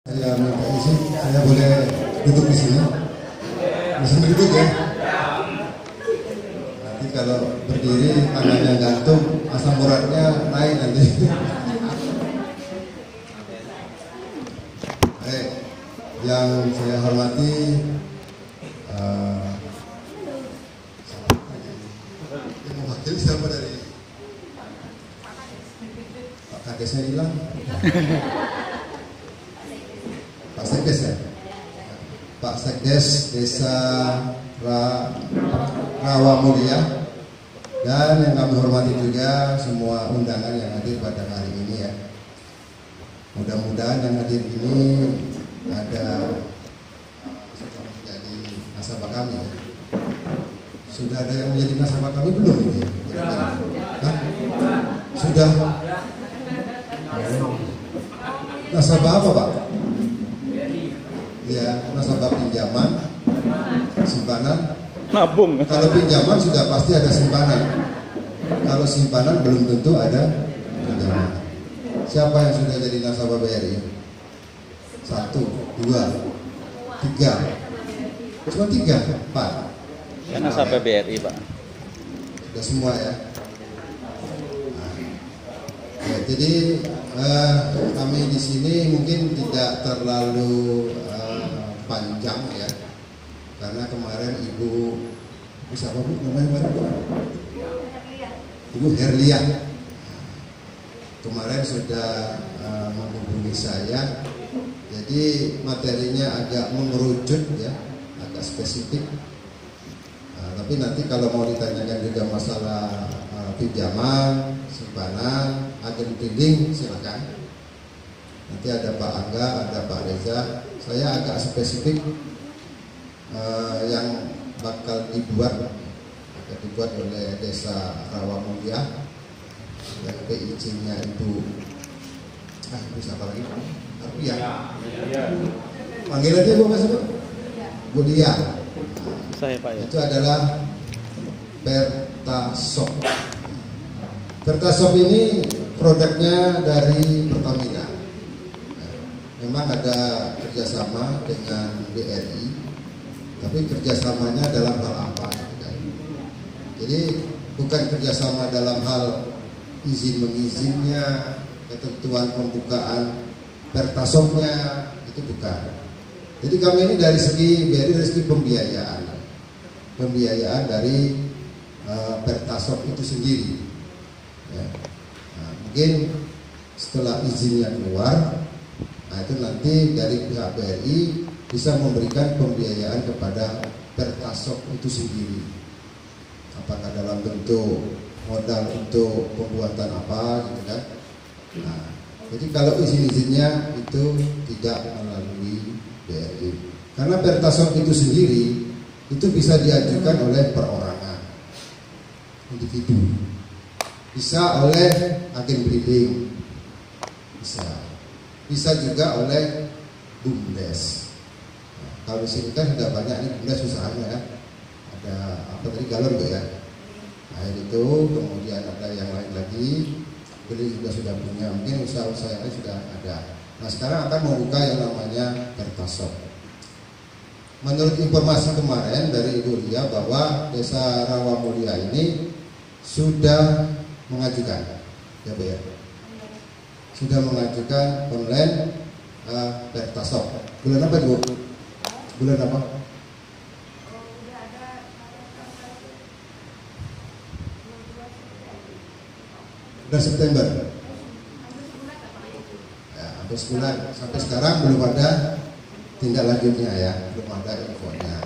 Saya minta izin, saya boleh duduk di sini. Bisa duduk ya. Nanti kalau berdiri tangannya gantung, asam uratnya naik nanti. Baik, yang saya hormati mewakili siapa dari Pak Kadesnya hilang. Pak Sekdes ya, Pak Sekdes Desa Rawamulia, dan yang kami hormati juga semua undangan yang hadir pada hari ini ya. Mudah-mudahan yang hadir ini ada sudah menjadi nasabah kami ya. Sudah ada yang menjadi nasabah kami belum ini? Sudah. Nasabah apa Pak? Ya, nasabah pinjaman, simpanan, nabung. Kalau pinjaman sudah pasti ada simpanan. Kalau simpanan belum tentu ada pinjaman. Siapa yang sudah jadi nasabah BRI? 1, 2, 3. Cuma 3, 4. Kan nasabah BRI Pak. Sudah semua ya. Ya, jadi kami di sini mungkin tidak terlalu panjang ya, karena kemarin Ibu siapa Bu namanya Ibu Herlia kemarin sudah menghubungi saya, jadi materinya agak mengerucut ya, agak spesifik. Tapi nanti kalau mau ditanyakan juga masalah pinjaman, simpanan, agen trading, silakan. Nanti ada Pak Angga, ada Pak Reza. Saya agak spesifik yang bakal dibuat oleh Desa Rawamulia, dan PIC-nya Ibu Ibu siapa lagi? Arpia. Panggil aja Bu Mas Bu Lia. Saya Pak ya. Itu adalah Pertasop. Pertasop ini produknya dari Pertamina. Memang ada kerjasama dengan BRI, tapi kerjasamanya dalam hal apa? Jadi bukan kerjasama dalam hal izin mengizinnya, ketentuan pembukaan Pertasopnya, itu bukan. Jadi kami ini dari segi BRI, dari segi pembiayaan dari Pertasop itu sendiri. Ya. Nah, mungkin setelah izinnya keluar, nah itu nanti dari pihak BRI bisa memberikan pembiayaan kepada Pertasop itu sendiri. Apakah dalam bentuk modal untuk pembuatan apa gitu kan. Nah, jadi kalau izin-izinnya itu tidak melalui BRI. Karena Pertasop itu sendiri itu bisa diajukan oleh perorangan, individu. Bisa oleh agen breeding. Bisa juga oleh BUMDes. Nah, kalau di sini kan sudah banyak nih BUMDes usahanya ya. Ada apa tadi galon tuh ya. Nah itu kemudian ada yang lain lagi. Beli juga sudah punya, mungkin usaha-usaha yang lain sudah ada. Nah sekarang akan membuka yang namanya Pertasop. Menurut informasi kemarin dari Ibu Lia bahwa Desa Rawamulia ini sudah mengajukan, ya Bu ya. Sudah mengajukan online Pertasop. Bulan apa Bu? Bulan apa? Bulan September. Ya, hampir sebulan. Sampai sekarang belum ada tindak lanjutnya ya, belum ada infonya.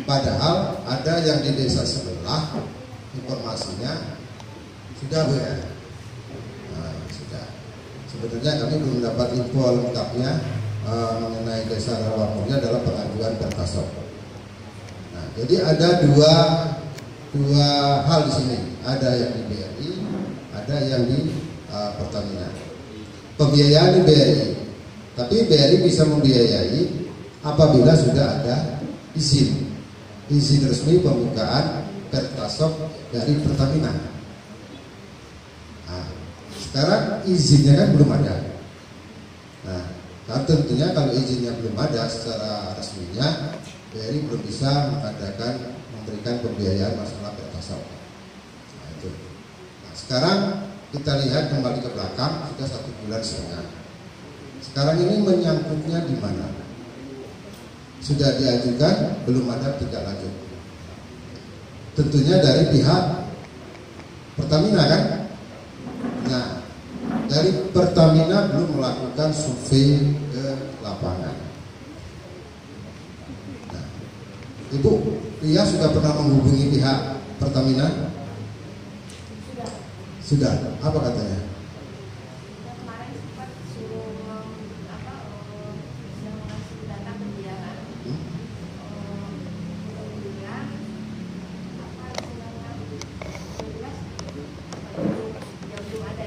Padahal ada yang di desa sebelah informasinya sudah Bu ya. Nah, sudah. Sebenarnya kami belum dapat info lengkapnya mengenai Desa Rawamulia dalam pengajuan Pertasop. Nah, jadi ada dua hal di sini. Ada yang di BRI, ada yang di Pertamina. Pembiayaan di BRI, tapi BRI bisa membiayai apabila sudah ada izin resmi pembukaan Pertasop dari Pertamina. Nah, sekarang izinnya kan belum ada. Nah, tentunya kalau izinnya belum ada secara resminya, BRI belum bisa memberikan pembiayaan masalah pertasawuf. Nah, itu. Nah, sekarang kita lihat kembali ke belakang, sudah 1,5 bulan. Sekarang ini menyangkutnya di mana? Sudah diajukan, belum ada tindak lanjut. Tentunya dari pihak Pertamina kan? Nah, dari Pertamina belum melakukan survei ke lapangan. Nah, Ibu Ria sudah pernah menghubungi pihak Pertamina? Sudah. Apa katanya? Kemarin sempat suruh yang mengasih data pembiayaan. Kemudian belum ada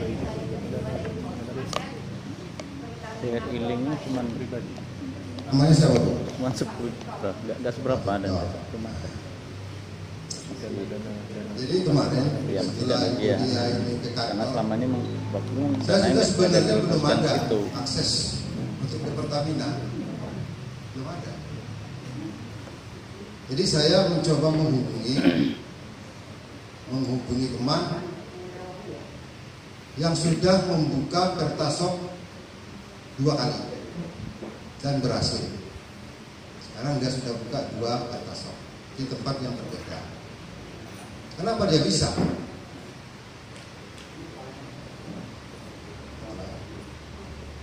BRI linknya cuma pribadi. Namanya siapa Bu? Cuma 10, nggak seberapa ada. Cuma Jadi kemarin ya, setelah iya. dia ini ke Karena kantor, selama ini saya juga sebenarnya belum ada itu. akses untuk ke Pertamina, belum ada. Jadi saya mencoba menghubungi teman yang sudah membuka Pertasok 2 kali dan berhasil. Sekarang dia sudah buka 2 Pertasok di tempat yang berbeda. Kenapa dia bisa?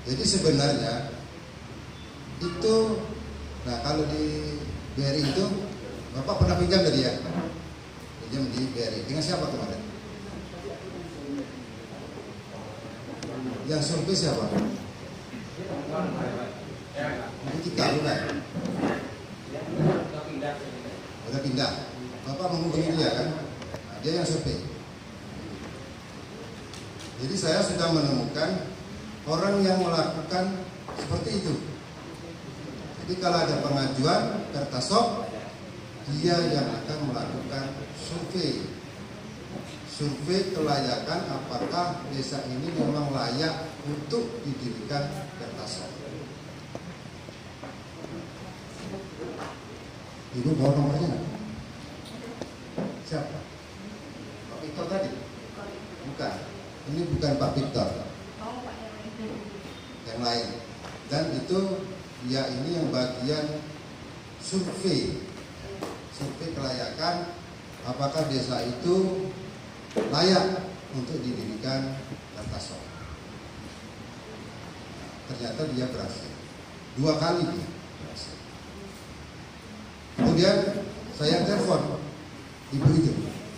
Jadi sebenarnya itu, nah kalau di BRI itu, Bapak pernah pinjam dari dia? Pinjam di BRI. Dengan siapa kemarin? Yang survei siapa? Ini kita bukan? Udah pindah. Bapak menghubungi dia kan? Nah, dia yang survei. Jadi saya sudah menemukan orang yang melakukan seperti itu. Jadi kalau ada pengajuan Pertasok, dia yang akan melakukan survei kelayakan apakah desa ini memang layak untuk didirikan Pertasok. Ibu mau nomornya nggak? Siapa? Pak Victor tadi? Bukan. Ini bukan Pak Victor. Yang lain. Dan itu ya ini yang bagian survei kelayakan apakah desa itu layak untuk didirikan Pertasok. Ternyata dia berhasil 2 kali dia berhasil. Kemudian saya telepon ibu itu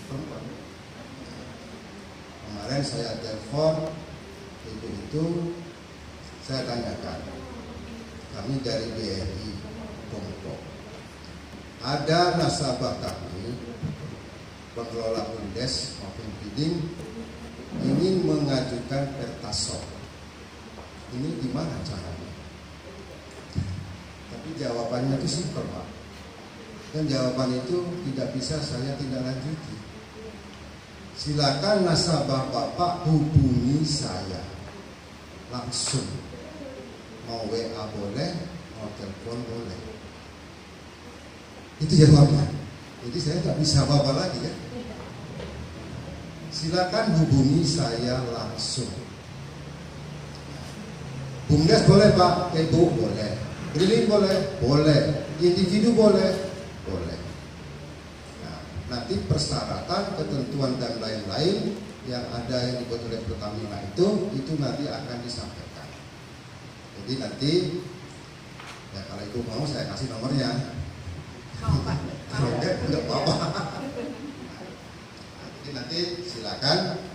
perempuan. Kemarin saya telepon ibu itu, saya tanyakan, kami dari BRI Pongpong, ada nasabah kami pengelola Bumdes maupun bidding ingin mengajukan Pertasok. Ini gimana caranya? Tapi jawabannya itu simpel Pak. Dan jawaban itu tidak bisa saya tindak lanjuti. Silakan nasabah Bapak hubungi saya langsung. Mau WA boleh, mau telepon boleh. Itu jawabnya. Jadi saya nggak bisa apa-apa lagi ya. Silakan hubungi saya langsung. Bumdes boleh Pak, Ibu boleh. Drilling boleh, boleh. Individu boleh, boleh. Nah, nanti persyaratan, ketentuan dan lain-lain yang ada yang dibuat oleh Pertamina itu nanti akan disampaikan. Jadi nanti ya kalau Ibu mau saya kasih nomornya. Kalau enggak apa-apa. Jadi nanti silakan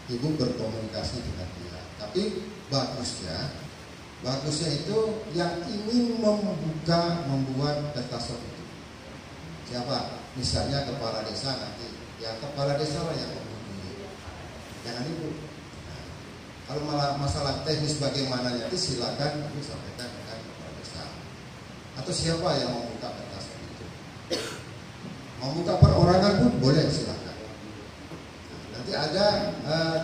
Ibu berkomunikasi dengan dia. Tapi bagusnya itu yang ingin membuat Pertasok itu. Siapa? Misalnya kepala desa nanti. Ya kepala desa lah yang menghubungi. Jangan Ibu. Nah, kalau masalah teknis bagaimana nanti silakan Ibu sampaikan dengan kepala desa. Atau siapa yang membuka Pertasok itu. Membuka perorangan pun boleh silakan. Nanti ada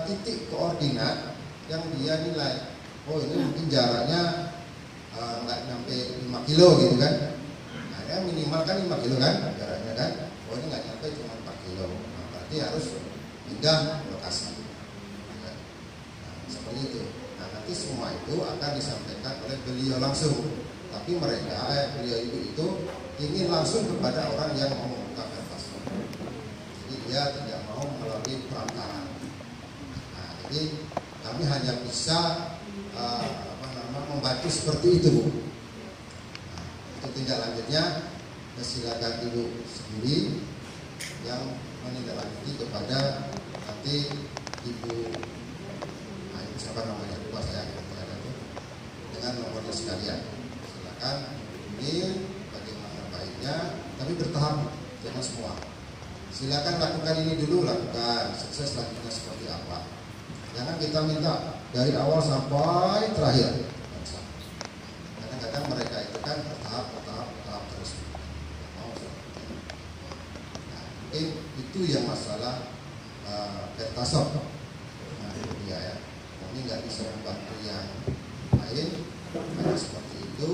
titik koordinat yang dia nilai oh ini mungkin jaraknya nggak nyampe 5 kilo gitu kan. Nah ya minimal kan 5 kilo kan jaraknya kan. Oh ini nggak nyampe cuma 4 kilo. Nah, berarti harus pindah lokasi. Nah, seperti itu. Nah nanti semua itu akan disampaikan oleh beliau langsung. Tapi mereka, beliau itu ingin langsung kepada orang yang mau membuka pertasop. Jadi dia tidak mau melalui perantara. Nah jadi kami hanya bisa membantu seperti itu, Bu. Nah, untuk tindak lanjutnya silakan Ibu sendiri yang menindaklanjuti kepada nanti Ibu, ibu siapa namanya, lupa saya dengan nomornya sekalian. Silakan ini bagaimana baiknya, tapi bertahap, jangan semua. Silakan lakukan ini dulu, lakukan sukses selanjutnya seperti apa. Jangan kita minta dari awal sampai terakhir. Kadang-kadang mereka itu kan bertahap terus. Nah, itu yang masalah pertasop. Nah, itu dia ya. Kami nggak bisa membantu yang lain. Hanya seperti itu.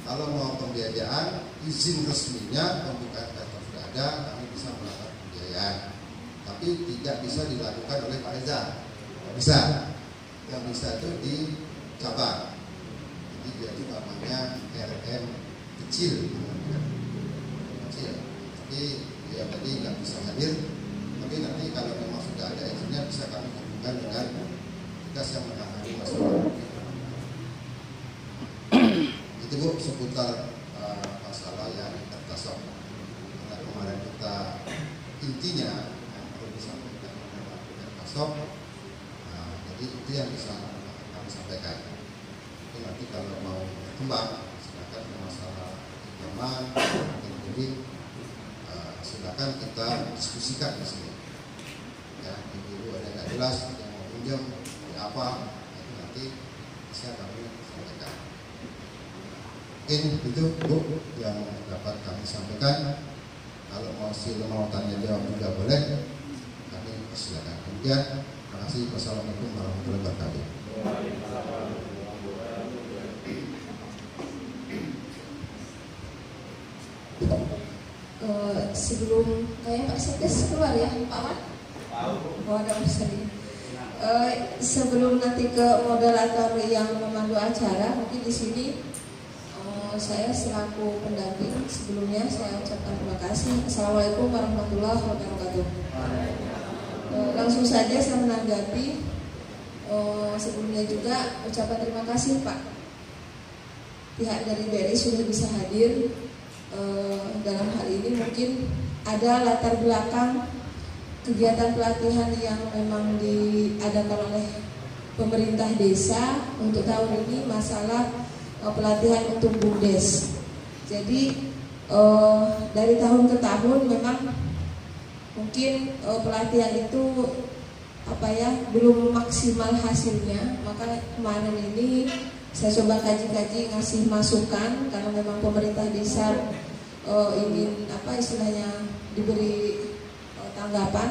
Kalau mau pembiayaan, izin resminya pembukaan pertasop sudah ada, kami bisa melakukan pembiayaan. Tapi tidak bisa dilakukan oleh Pak Reza. Bisa. Yang bisa itu di cabang. Jadi dia itu namanya RM kecil. Tapi dia tadi nggak bisa hadir. Tapi nanti kalau memang sudah ada izinnya bisa kami hubungkan dengan tugas yang menangani masalah. Itu Bu seputar masalah yang pertasop. Karena kemarin kita intinya yang perlu disampaikan adalah pertasop. Jadi itu yang bisa kami sampaikan. Jadi nanti kalau mau berkembang silakan masalah zaman, jadi silakan kita diskusikan di sini. Ya, ibu ada nggak jelas yang mau pinjam apa, itu nanti bisa kami sampaikan. Mungkin itu Bu yang dapat kami sampaikan. Kalau mau tanya jawab juga boleh, kami silakan. Kemudian terima kasih. Wassalamualaikum warahmatullahi wabarakatuh. Sebelum Pak Sekdes keluar ya, Pak Wan? Oh, ada urusan. Sebelum nanti ke moderator yang memandu acara, mungkin di sini saya selaku pendamping sebelumnya saya ucapkan terima kasih. Assalamualaikum warahmatullahi wabarakatuh. Langsung saja saya menanggapi. Sebelumnya juga ucapan terima kasih Pak. Pihak dari BRI sudah bisa hadir. Dalam hal ini mungkin ada latar belakang kegiatan pelatihan yang memang diadakan oleh pemerintah desa untuk tahun ini masalah pelatihan untuk BUMDes. Jadi dari tahun ke tahun memang mungkin pelatihan itu belum maksimal hasilnya. Maka kemarin ini saya coba kaji-kaji ngasih masukan karena memang pemerintah desa ingin diberi tanggapan.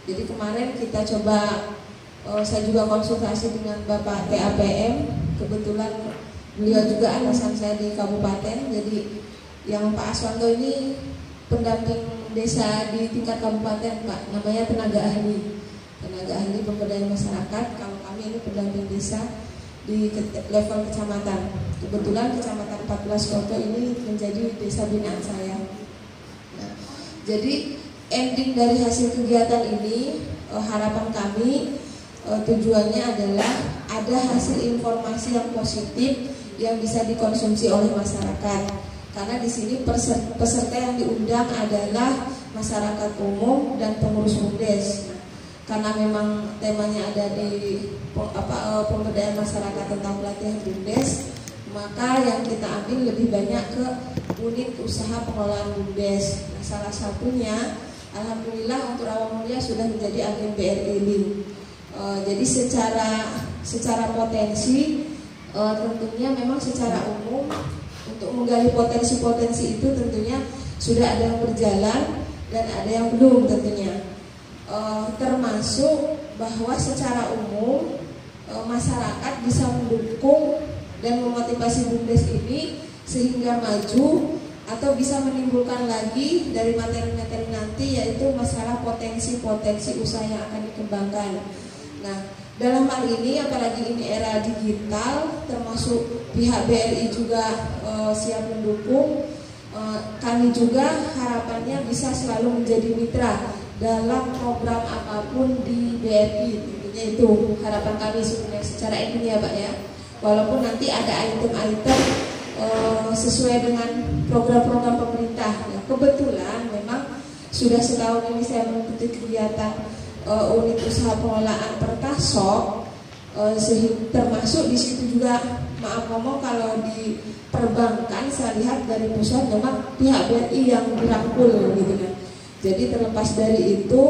Jadi kemarin kita coba saya juga konsultasi dengan Bapak TAPM, kebetulan beliau juga atasan saya di kabupaten. Jadi yang Pak Aswanto ini pendamping desa di tingkat kabupaten Pak, namanya tenaga ahli pemberdayaan masyarakat. Kalau kami ini pendamping desa di level kecamatan. Kebetulan kecamatan 14 Koto ini menjadi desa binaan saya. Nah, jadi ending dari hasil kegiatan ini harapan kami tujuannya adalah ada hasil informasi yang positif yang bisa dikonsumsi oleh masyarakat. Karena di sini peserta yang diundang adalah masyarakat umum dan pengurus BUMDes. Karena memang temanya ada di pemberdayaan masyarakat tentang pelatihan BUMDes, maka yang kita ambil lebih banyak ke unit usaha pengelolaan BUMDes. Nah, salah satunya, alhamdulillah untuk awal mulia sudah menjadi agen BRI Link. Jadi secara potensi tentunya memang secara umum untuk menggali potensi-potensi itu tentunya sudah ada yang berjalan dan ada yang belum tentunya. Termasuk bahwa secara umum masyarakat bisa mendukung dan memotivasi BUMDes ini sehingga maju, atau bisa menimbulkan lagi dari materi-materi nanti, yaitu masalah potensi-potensi usaha yang akan dikembangkan. Nah, dalam hal ini, apalagi ini era digital, termasuk pihak BRI juga siap mendukung. Kami juga harapannya bisa selalu menjadi mitra dalam program apapun di BRI. Tentunya itu harapan kami sebenarnya secara ini ya Pak ya. Walaupun nanti ada item-item sesuai dengan program-program pemerintah. Ya, kebetulan memang sudah setahun ini saya mengikuti kegiatan unit usaha pengelolaan Pertasop, termasuk di situ juga, maaf ngomong, kalau di perbankan saya lihat dari pusat memang pihak BRI yang dirangkul gitu kan. Jadi terlepas dari itu,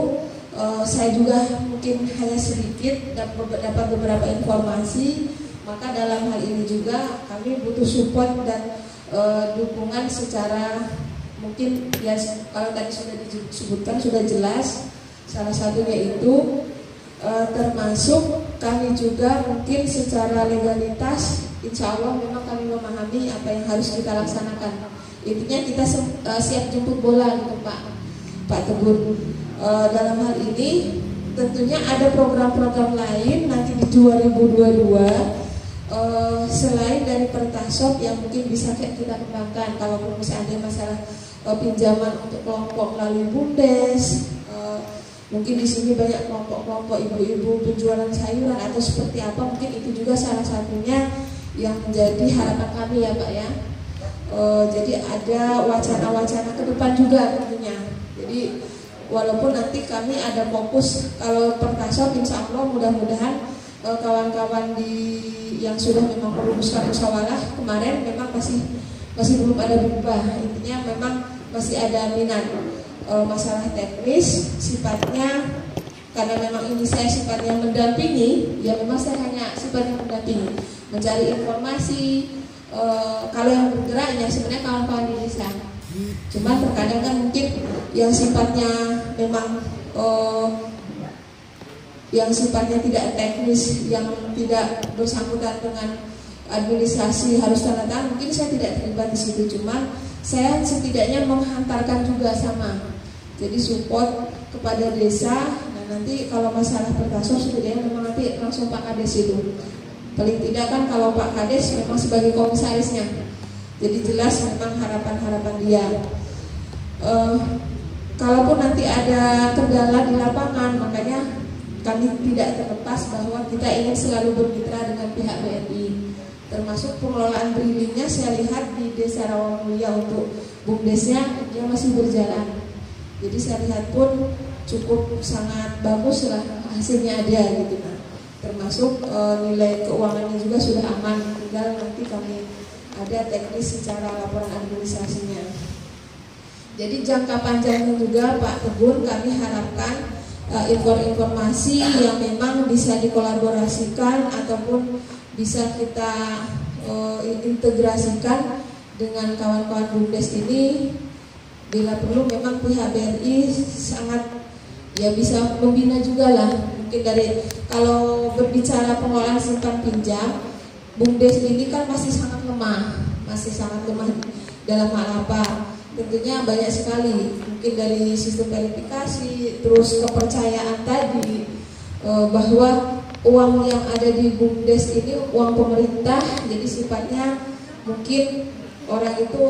saya juga mungkin hanya sedikit dapat beberapa informasi. Maka dalam hal ini juga kami butuh support dan dukungan secara, mungkin ya kalau tadi sudah disebutkan sudah jelas, salah satunya itu termasuk kami juga mungkin secara legalitas, insya Allah memang kami memahami apa yang harus kita laksanakan. Intinya kita siap jemput bola gitu Pak Tegun. Dalam hal ini tentunya ada program-program lain nanti di 2022. Selain dari Pertasop yang mungkin bisa kita kembangkan, kalau misalnya ada masalah pinjaman untuk kelompok melalui BUMDes, mungkin di sini banyak kelompok-kelompok ibu-ibu penjualan sayuran atau seperti apa, mungkin itu juga salah satunya yang menjadi harapan kami ya Pak ya. Jadi ada wacana-wacana ke depan juga tentunya. Jadi walaupun nanti kami ada fokus, kalau Pertasop insya Allah mudah-mudahan kawan-kawan yang sudah memang merumuskan musyawarah kemarin memang masih belum ada berubah. Intinya memang masih ada minat. Masalah teknis sifatnya, karena memang ini saya sifatnya mendampingi, ya memang saya hanya sifatnya mendampingi, mencari informasi. Kalau yang bergeraknya sebenarnya kawan-kawan di desa. Cuma terkadang kan mungkin yang sifatnya memang yang sifatnya tidak teknis, yang tidak bersangkutan dengan administrasi harus tanda tangan, mungkin saya tidak terlibat di situ. Cuma saya setidaknya menghantarkan juga sama, jadi support kepada desa. Nah nanti kalau masalah Pertasop setidaknya memang nanti langsung Pak Kades itu, paling tidak kan kalau Pak Kades memang sebagai komisarisnya, jadi jelas memang harapan-harapan dia. Kalaupun nanti ada kendala di lapangan, makanya kami tidak terlepas bahwa kita ingin selalu bermitra dengan pihak BRI. Termasuk pengelolaan breedingnya saya lihat di Desa Rawamulya untuk BUMDesnya dia masih berjalan. Jadi saya lihat pun cukup sangat bagus lah hasilnya ada gitu kan. Termasuk nilai keuangannya juga sudah aman. Tinggal nanti kami ada teknis secara laporan administrasinya. Jadi jangka panjangnya juga Pak Tegun kami harapkan informasi yang memang bisa dikolaborasikan ataupun bisa kita integrasikan dengan kawan-kawan BUMDes ini. Bila perlu memang pihak BRI sangat ya bisa membina juga lah. Mungkin dari kalau berbicara pengelolaan simpan pinjam, BUMDes ini kan masih sangat lemah dalam hal apa? Tentunya banyak sekali, mungkin dari sistem verifikasi, terus kepercayaan tadi bahwa uang yang ada di BUMDes ini uang pemerintah, jadi sifatnya mungkin orang itu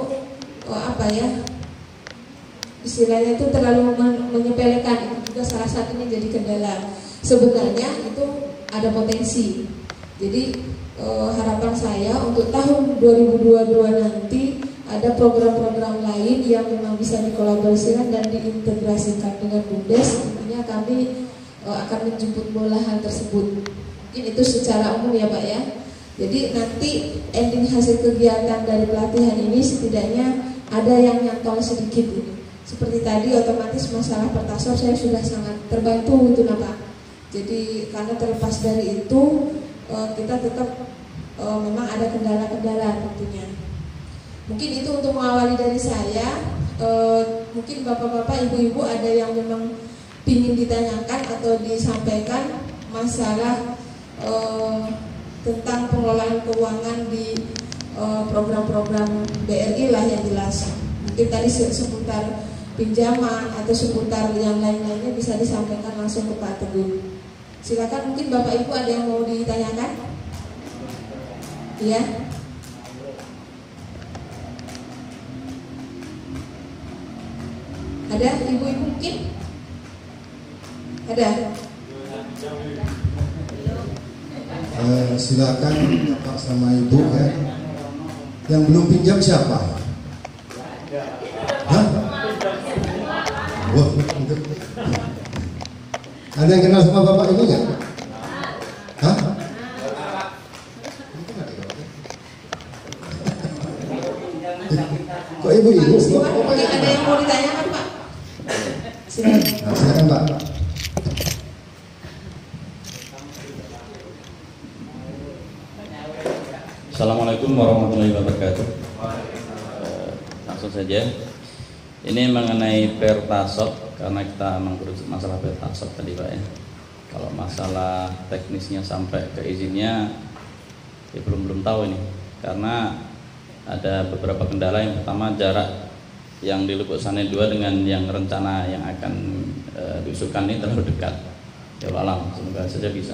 istilahnya itu terlalu menyepelekan. Itu juga salah satunya jadi kendala. Sebenarnya itu ada potensi. Jadi harapan saya untuk tahun 2022 nanti ada program-program lain yang memang bisa dikolaborasikan dan diintegrasikan dengan BUMDes. Tentunya kami akan menjemput bola hal tersebut. Mungkin itu secara umum ya Pak ya. Jadi nanti ending hasil kegiatan dari pelatihan ini setidaknya ada yang nyantol sedikit ini. Seperti tadi otomatis masalah Pertasop saya sudah sangat terbantu itu Pak. Jadi karena terlepas dari itu kita tetap memang ada kendala-kendala tentunya. Mungkin itu untuk mengawali dari saya. Mungkin bapak-bapak, ibu-ibu ada yang memang ingin ditanyakan atau disampaikan masalah tentang pengelolaan keuangan di program-program BRI lah yang jelas. Mungkin tadi seputar pinjaman atau seputar yang lain-lainnya bisa disampaikan langsung ke Pak Teguh. Silakan, mungkin Bapak Ibu ada yang mau ditanyakan? Iya. Ada ibu-ibu mungkin? Ada? Silakan Bapak sama Ibu ya. Yang belum pinjam siapa? Hah? Wah, itu. Ada yang kenal sama Bapak Ibu nggak? Hah? Kok ibu-ibu? Mungkin ada yang mau ditanyakan Pak? Silakan. Nah, silakan Pak. Assalamualaikum warahmatullahi wabarakatuh. Langsung saja. Ini mengenai Pertasop, karena kita mengurus masalah Pertasop tadi Pak ya. Kalau masalah teknisnya sampai ke izinnya, ya belum tahu ini. Karena ada beberapa kendala. Yang pertama, jarak yang di Lubuk Sanai 2 dengan yang rencana yang akan diusulkan ini terlalu dekat. Ya alam, semoga saja bisa.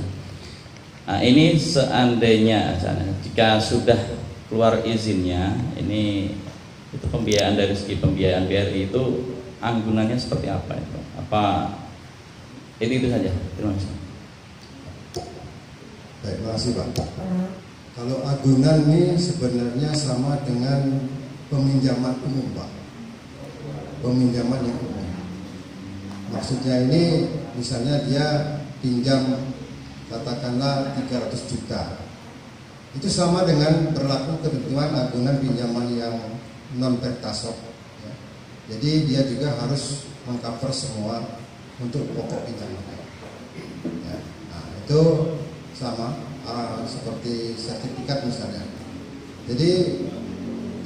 Nah, ini seandainya jika sudah keluar izinnya, ini itu pembiayaan dari segi pembiayaan BRI itu anggunannya seperti apa itu? Apa itu saja? Terima kasih. Baik, terima kasih Pak. Kalau agunan ini sebenarnya sama dengan peminjaman umum Pak. Peminjaman yang umum. Maksudnya ini misalnya dia pinjam katakanlah 300 juta. Itu sama dengan berlaku ketentuan agunan pinjaman yang non Pertasop ya. Jadi dia juga harus mengcover semua untuk pokok pinjamannya ya. Nah, itu sama seperti sertifikat misalnya. Jadi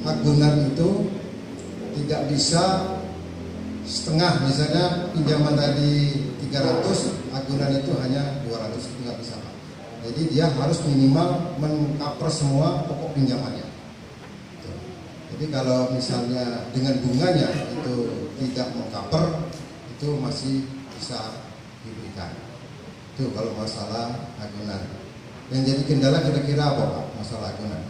agunan itu tidak bisa setengah, misalnya pinjaman tadi 300, agunan itu hanya 200, itu nggak bisa Pak. Jadi dia harus minimal mengcover semua pokok pinjamannya. Jadi kalau misalnya dengan bunganya itu tidak mengcover, itu masih bisa diberikan. Itu kalau masalah agunan. Yang jadi kendala kira-kira apa Pak masalah agunan?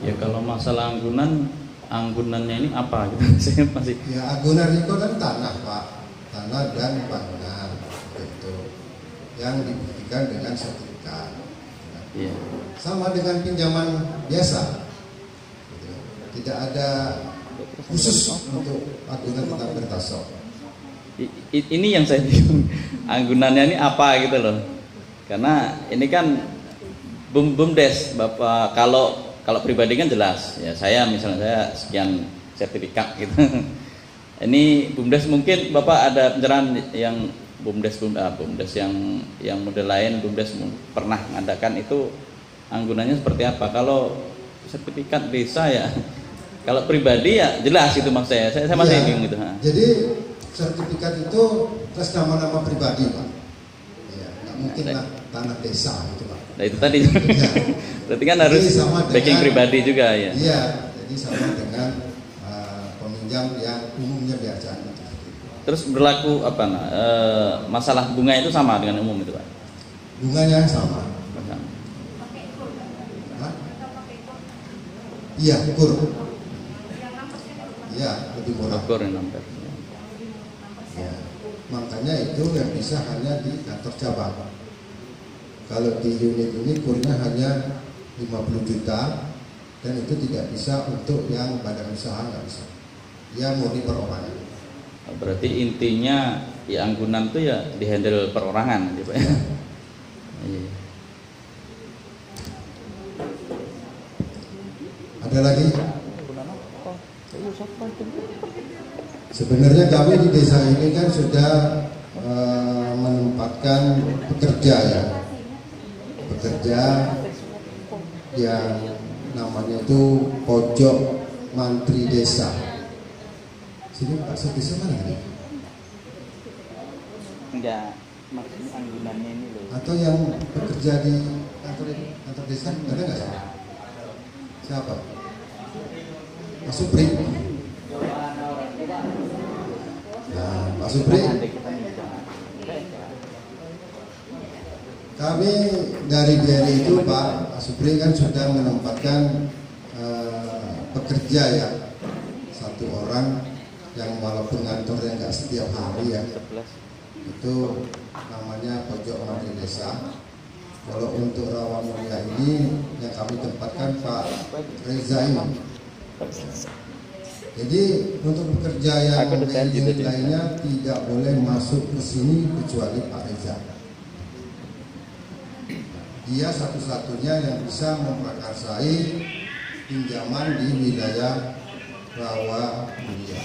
Ya kalau masalah anggunannya ini apa gitu? Saya masih. Ya agunan itu kan tanah Pak, tanah dan bangunan gitu, yang dibuktikan dengan sertifikat. Iya. Sama dengan pinjaman biasa, gitu. Tidak ada khusus untuk agunan tentang Pertasop. Ini yang saya bingung, anggunannya ini apa gitu loh? Karena ini kan BUMDes Bapak, kalau pribadi kan jelas ya, saya misalnya saya sekian sertifikat gitu. Ini BUMDes mungkin Bapak ada pencerahan yang BUMDes yang model lain BUMDes pernah mengadakan itu anggunannya seperti apa? Kalau sertifikat desa ya, kalau pribadi ya jelas itu maksud saya masih bingung gitu. Jadi sertifikat itu atas nama-nama pribadi Pak. Ya, nggak mungkin lah tanah desa gitu Pak. Nah itu tadi. Ya. Berarti kan harus backing pribadi juga ya. Iya, jadi sama dengan peminjam yang umumnya biasa. Terus berlaku apa masalah bunga itu sama dengan umum itu Pak? Bunganya sama. Iya, kur. Iya, lebih murah. Kur yang nampak. Ya, makanya itu yang bisa hanya di kantor cabang. Kalau di unit ini kurnya hanya 50 juta dan itu tidak bisa untuk yang badan usaha, nggak bisa. Ya murni perorangan. Berarti intinya ya anggunan itu ya dihandle perorangan gitu ya. Iya. Ada lagi? Sebenarnya kami di desa ini kan sudah menempatkan pekerja ya, pekerja yang namanya itu pojok mantri desa. Sini Pak Desa mana tadi? Enggak, maksudnya anggunannya ini loh. Atau yang bekerja di kantor desa ada nggak sih? Siapa? Pak Supri. Nah, Pak Supri. Kami dari BRI itu Pak Supri kan sudah menempatkan pekerja ya, satu orang yang walaupun ngantornya nggak setiap hari ya, itu namanya Pojok Mandiri Desa. Kalau untuk Rawa Mulia ini yang kami tempatkan Pak Reza ini. Jadi untuk pekerja yang lainnya tidak boleh masuk ke sini kecuali Pak Reza. Dia satu-satunya yang bisa memprakarsai pinjaman di wilayah Rawa Mulia.